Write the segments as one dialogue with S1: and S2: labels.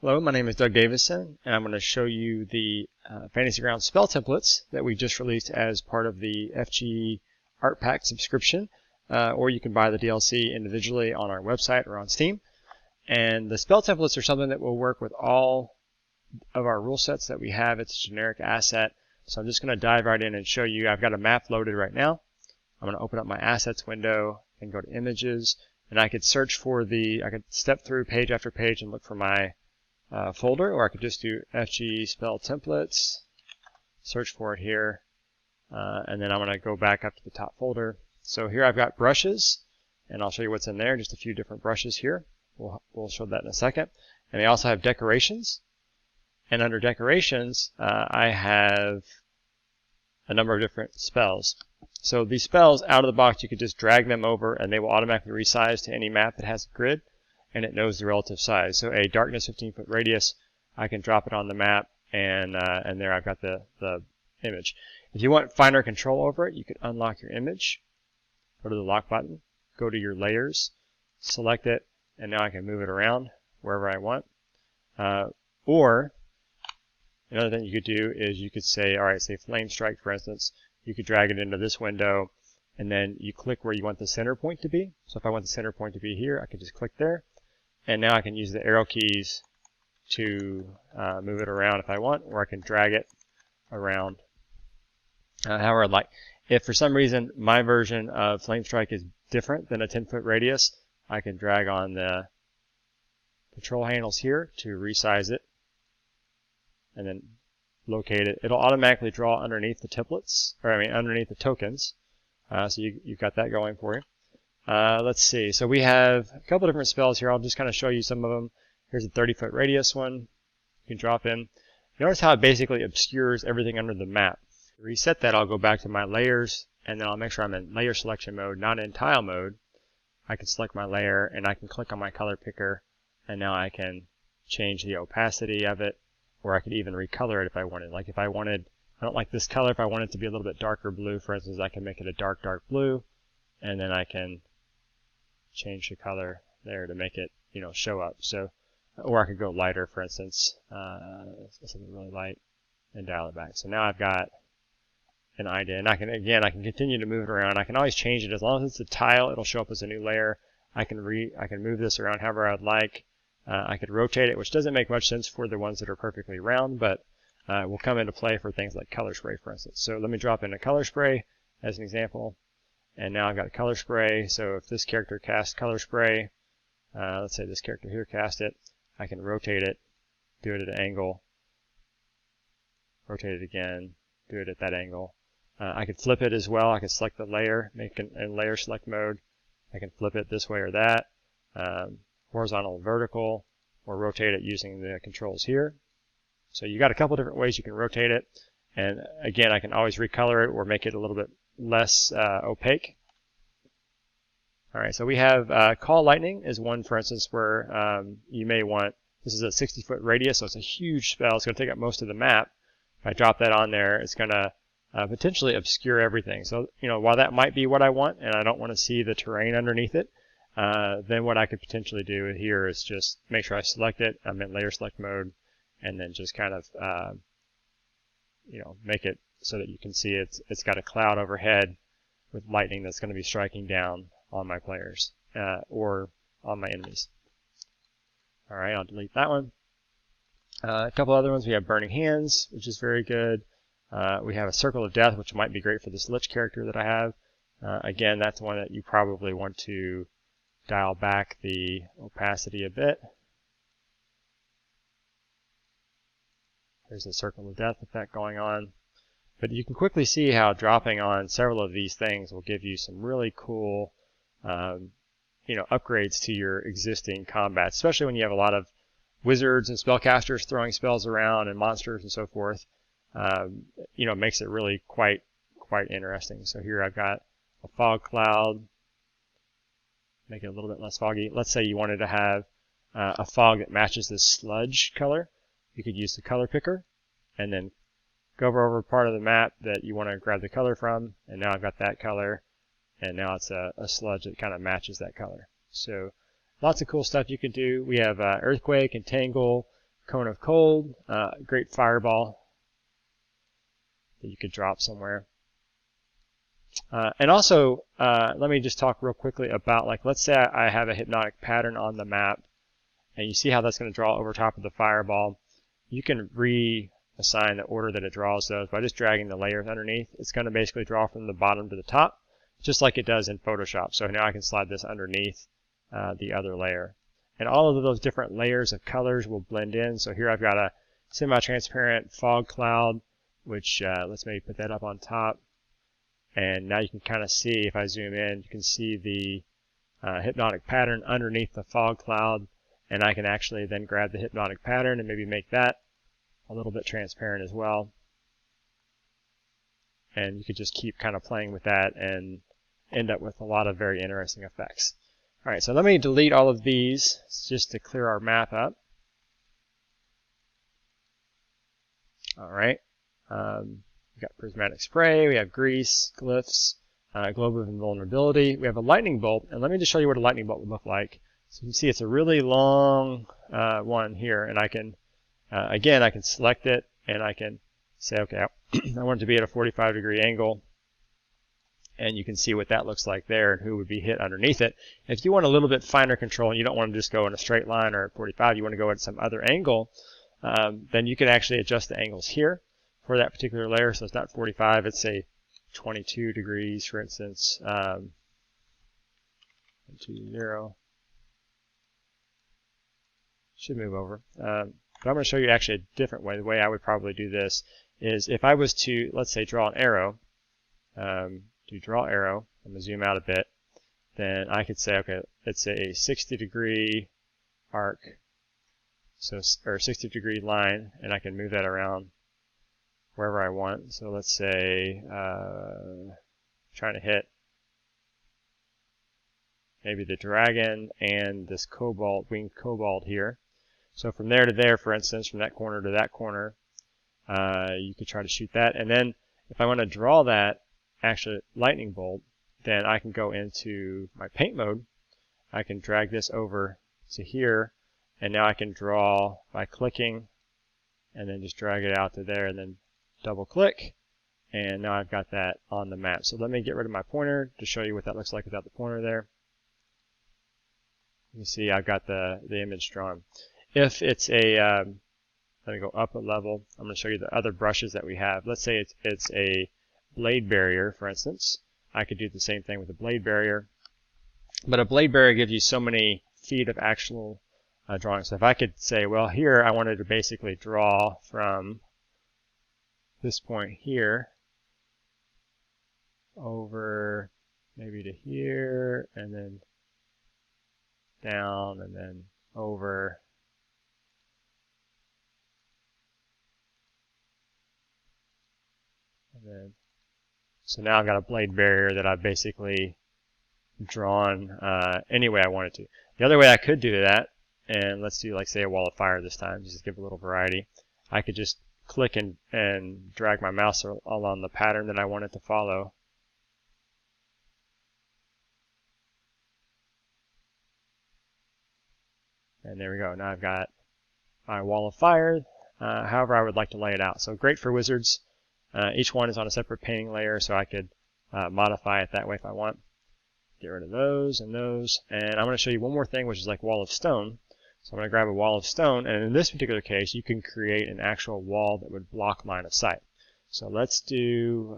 S1: Hello, my name is Doug Davison, and I'm going to show you the Fantasy Grounds spell templates that we just released as part of the FG Art Pack subscription, or you can buy the DLC individually on our website or on Steam. And the spell templates are something that will work with all of our rule sets that we have. It's a generic asset, so I'm just going to dive right in and show you. I've got a map loaded right now. I'm going to open up my assets window and go to images, and I could search for I could step through page after page and look for my folder, or I could just do FG spell templates, search for it here, and then I'm going to go back up to the top folder. So here I've got brushes, and I'll show you what's in there, just a few different brushes here. We'll show that in a second. And they also have decorations, and under decorations I have a number of different spells. So these spells, out of the box, you could just drag them over and they will automatically resize to any map that has a grid, and it knows the relative size. So a darkness 15-foot radius, I can drop it on the map, and there I've got the image. If you want finer control over it, you could unlock your image, go to the lock button, go to your layers, select it, and now I can move it around wherever I want. Or another thing you could do is you could say, all right, say Flame Strike, for instance, you could drag it into this window, and then you click where you want the center point to be. So if I want the center point to be here, I could just click there. And now I can use the arrow keys to move it around if I want, or I can drag it around however I'd like. If for some reason my version of Flame Strike is different than a 10-foot radius, I can drag on the control handles here to resize it and then locate it. It'll automatically draw underneath the templates, or underneath the tokens. So you've got that going for you. Let's see. So we have a couple different spells here. I'll just kind of show you some of them. Here's a 30-foot radius one. You can drop in. Notice how it basically obscures everything under the map. To reset that, I'll go back to my layers, and then I'll make sure I'm in layer selection mode, not in tile mode. I can select my layer, and I can click on my color picker, and now I can change the opacity of it, or I could even recolor it if I wanted. Like if I don't like this color, if I want it to be a little bit darker blue, for instance, I can make it a dark blue, and then I can change the color there to make it, show up. So, or I could go lighter, for instance, something really light, and dial it back. So now I've got an idea, and I can continue to move it around. I can always change it as long as it's a tile. It'll show up as a new layer. I can move this around however I'd like. I could rotate it, which doesn't make much sense for the ones that are perfectly round, but will come into play for things like color spray, for instance. So let me drop in a color spray as an example. And now I've got a color spray, so if this character casts color spray, let's say this character here cast it, I can rotate it, do it at an angle, rotate it again, do it at that angle. I could flip it as well. I could select the layer, make it in layer select mode. I can flip it this way or that, horizontal, vertical, or rotate it using the controls here. So you got a couple different ways you can rotate it, and again, I can always recolor it or make it a little bit less opaque. All right, so we have Call Lightning is one, for instance, where you may want, this is a 60-foot radius, so it's a huge spell. It's going to take up most of the map. If I drop that on there, it's going to potentially obscure everything. So, while that might be what I want, and I don't want to see the terrain underneath it, then what I could potentially do here is just make sure I select it. I'm in layer select mode, and then just kind of, make it so that you can see it's got a cloud overhead with lightning that's going to be striking down on my players or on my enemies. All right, I'll delete that one. A couple other ones. We have Burning Hands, which is very good. We have a Circle of Death, which might be great for this Lich character that I have. Again, that's one that you probably want to dial back the opacity a bit. There's a Circle of Death effect going on. But you can quickly see how dropping on several of these things will give you some really cool upgrades to your existing combat, especially when you have a lot of wizards and spellcasters throwing spells around and monsters and so forth. It makes it really quite interesting. So here I've got a fog cloud, make it a little bit less foggy. Let's say you wanted to have a fog that matches this sludge color. You could use the color picker and then go over part of the map that you want to grab the color from, and now I've got that color, and now it's a sludge that kind of matches that color. So lots of cool stuff you can do. We have Earthquake, Entangle, cone of cold, great fireball that you could drop somewhere. And also, let me just talk real quickly about, like, let's say I have a hypnotic pattern on the map, and you see how that's going to draw over top of the fireball. You can reassign the order that it draws those by just dragging the layers underneath. It's going to basically draw from the bottom to the top, just like it does in Photoshop. So now I can slide this underneath the other layer. And all of those different layers of colors will blend in. So here I've got a semi-transparent fog cloud, which let's maybe put that up on top. And now you can kind of see, if I zoom in, you can see the hypnotic pattern underneath the fog cloud. And I can actually then grab the hypnotic pattern and maybe make that a little bit transparent as well. And you could just keep kind of playing with that and end up with a lot of very interesting effects. All right, so let me delete all of these just to clear our map up. All right, we've got prismatic spray, we have grease, glyphs, globe of invulnerability. We have a lightning bolt, and let me just show you what a lightning bolt would look like. So you can see it's a really long one here, and I can, again, I can select it, and I can say, okay, I want it to be at a 45-degree angle, and you can see what that looks like there and who would be hit underneath it. If you want a little bit finer control and you don't want to just go in a straight line or at 45, you want to go at some other angle, then you can actually adjust the angles here for that particular layer. So it's not 45, it's say 22 degrees, for instance. 20. Should move over. But I'm going to show you actually a different way. The way I would probably do this is if I was to, let's say, draw an arrow, to draw arrow, I'm going to zoom out a bit, then I could say, okay, it's a 60-degree arc, so, or 60-degree line, and I can move that around wherever I want. So let's say, trying to hit maybe the dragon and this cobalt, winged cobalt here. So from there to there, for instance, from that corner to that corner, you could try to shoot that. And then if I want to draw that actual lightning bolt, then I can go into my paint mode. I can drag this over to here, and now I can draw by clicking and then just drag it out to there and then double click, and now I've got that on the map. So let me get rid of my pointer to show you what that looks like without the pointer there. You can see I've got the image drawn. If it's a, let me go up a level, I'm going to show you the other brushes that we have. Let's say it's a blade barrier, for instance. I could do the same thing with a blade barrier. But a blade barrier gives you so many feet of actual drawing. So if I could say, well, here I wanted to basically draw from this point here over maybe to here, and then down, and then over. And then, so now I've got a blade barrier that I've basically drawn any way I wanted to. The other way I could do that, and let's do like say a wall of fire this time, just to give a little variety. I could just click and drag my mouse along the pattern that I want it to follow. And there we go. Now I've got my wall of fire, however I would like to lay it out. So great for wizards. Each one is on a separate painting layer, so I could modify it that way if I want. Get rid of those and those. And I'm going to show you one more thing, which is like wall of stone. So I'm going to grab a wall of stone, and in this particular case, you can create an actual wall that would block line of sight. So let's do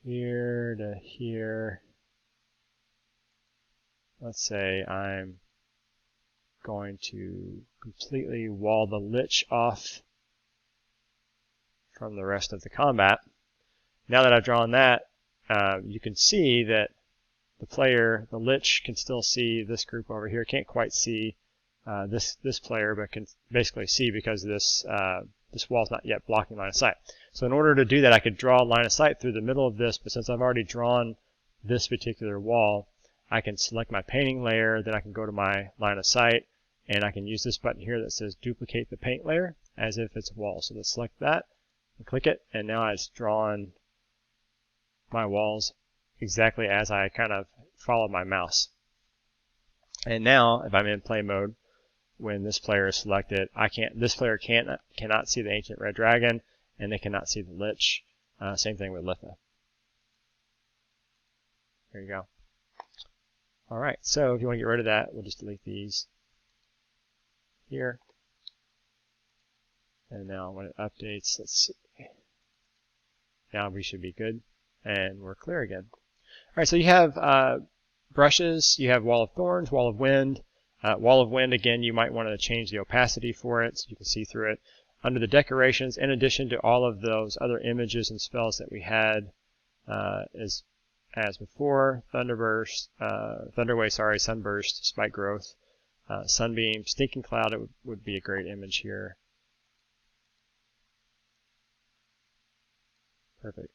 S1: here to here. Let's say I'm going to completely wall the lich off from the rest of the combat. Now that I've drawn that, you can see that the player, the lich, can still see this group over here. Can't quite see this player, but can basically see because this wall's not yet blocking line of sight. So in order to do that, I could draw a line of sight through the middle of this, but since I've already drawn this particular wall, I can select my painting layer, then I can go to my line of sight, and I can use this button here that says duplicate the paint layer as if it's a wall. So let's select that and click it, and now it's drawn my walls exactly as I kind of followed my mouse. And now, if I'm in play mode, when this player is selected, this player cannot see the Ancient Red Dragon, and they cannot see the Lich. Same thing with Litha. There you go. All right, so if you want to get rid of that, we'll just delete these here. And now when it updates, let's see. Now we should be good, and we're clear again. All right, so you have brushes, you have Wall of Thorns, Wall of Wind. Wall of Wind, again, you might want to change the opacity for it so you can see through it. Under the decorations, in addition to all of those other images and spells that we had as before, Thunderburst, Thunderwave, Sunburst, Spike Growth, Sunbeam, Stinking Cloud, it would be a great image here.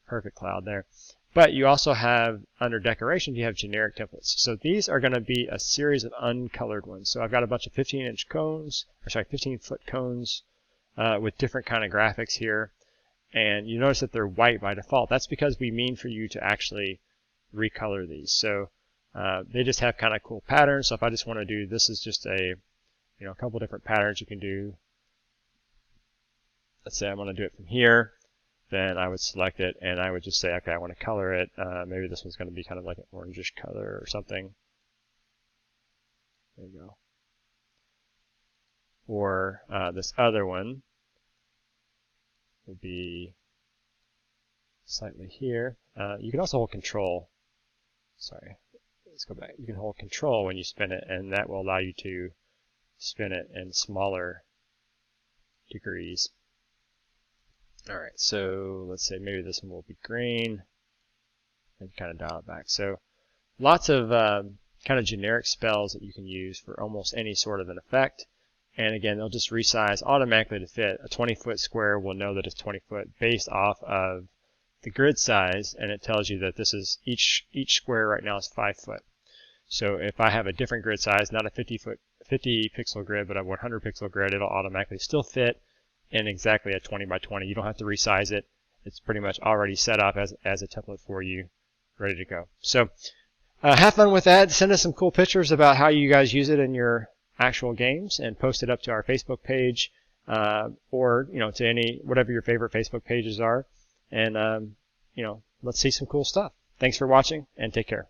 S1: Perfect cloud there. But you also have, under decoration, you have generic templates. So these are going to be a series of uncolored ones. So I've got a bunch of 15-inch cones, or sorry, 15-foot cones with different kind of graphics here. And you notice that they're white by default. That's because we mean for you to actually recolor these. So they just have kind of cool patterns. So if I just want to do, this is just a couple different patterns you can do. Let's say I want to do it from here. Then I would select it, and I would just say, okay, I want to color it. Maybe this one's going to be kind of like an orangish color or something. There you go. Or this other one would be slightly here. You can also hold Control. Sorry, let's go back. You can hold Control when you spin it, and that will allow you to spin it in smaller degrees. Alright, so let's say maybe this one will be green, and kind of dial it back. So lots of kind of generic spells that you can use for almost any sort of an effect. And again, they'll just resize automatically to fit. A 20-foot square will know that it's 20 foot based off of the grid size, and it tells you that this is each square right now is 5 foot. So if I have a different grid size, not a 50 pixel grid, but a 100 pixel grid, it'll automatically still fit in exactly a 20 by 20. You don't have to resize it. It's pretty much already set up as a template for you, ready to go. So have fun with that. Send us some cool pictures about how you guys use it in your actual games, and post it up to our Facebook page, or to whatever your favorite Facebook pages are. And let's see some cool stuff. Thanks for watching, and take care.